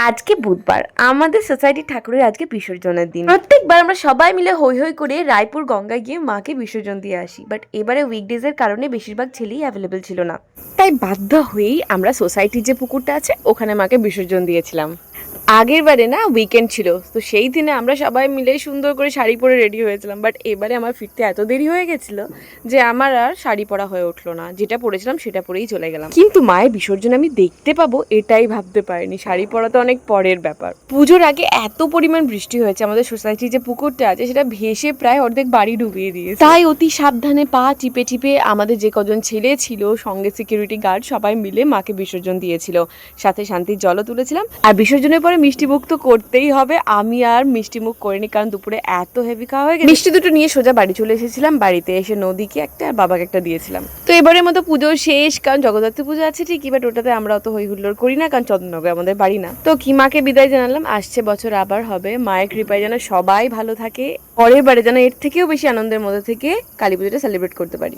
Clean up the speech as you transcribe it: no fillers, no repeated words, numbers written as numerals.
আজকে বুধবার, আমাদের সোসাইটির ঠাকুরের আজকে বিসর্জনের দিন। প্রত্যেকবার আমরা সবাই মিলে হই হই করে রায়পুর গঙ্গায় গিয়ে মাকে বিসর্জন দিয়ে আসি, বাট এবারে উইকডেজের কারণে বেশিরভাগ ছেলেই অ্যাভেলেবেল ছিল না, তাই বাধ্য হয়েই আমরা সোসাইটির যে পুকুরটা আছে ওখানে মাকে বিসর্জন দিয়েছিলাম। আগের বারে না উইকেন্ড ছিল, তো সেই দিনে আমরা সবাই মিলে সুন্দর করে শাড়ি পরে রেডি হয়েছিলাম, বাট এবারে আমার ফিরতে এত দেরি হয়ে গেছিল যে আমার আর শাড়ি পরা হয়ে উঠলো না। যেটা পরেছিলাম সেটা পরেই চলে গেলাম, কিন্তু মায়ের বিসর্জন আমি দেখতে পাবো এটাই ভাবতে পারিনি। শাড়ি পরা তো অনেক পরের ব্যাপার। পুজোর আগে এত পরিমাণ বৃষ্টি হয়েছে, আমাদের সোসাইটির যে পুকুরটা আছে সেটা ভেসে প্রায় অর্ধেক বাড়ি ডুবিয়ে দিয়েছে। তাই অতি সাবধানে পা চিপে চিপে আমাদের যে কজন ছেলে ছিল, সঙ্গে সিকিউরিটি গার্ড, সবাই মিলে মাকে বিসর্জন দিয়েছিল, সাথে শান্তির জলও তুলেছিলাম। আর বিসর্জনের পরে মিষ্টি মুখ তো করতেই হবে। আমি আর মিষ্টি মুখ করিনি, কারণ দুপুরে এত হেভি খাওয়া হয়ে গেছে। মিষ্টি দুটো নিয়ে সোজা বাড়ি চলে এসেছিলাম। বাড়িতে এসে নদীকে একটা আর বাবাকে একটা দিয়েছিলাম। তো এবারের মতো পুজো শেষ, কারণ জগদ্ধাত্রী পুজো আছে ঠিকই, বাট ওটাতে আমরা অত হই হুল্লোড় করি না, কারণ চন্দননগর আমাদের বাড়ি না। তো কি মাকে বিদায় জানালাম, আসছে বছর আবার হবে। মায়ের কৃপায় যেন সবাই ভালো থাকে, পরের বারে যেন এর থেকেও বেশি আনন্দের মধ্যে থেকে কালী পুজোটা সেলিব্রেট করতে পারি।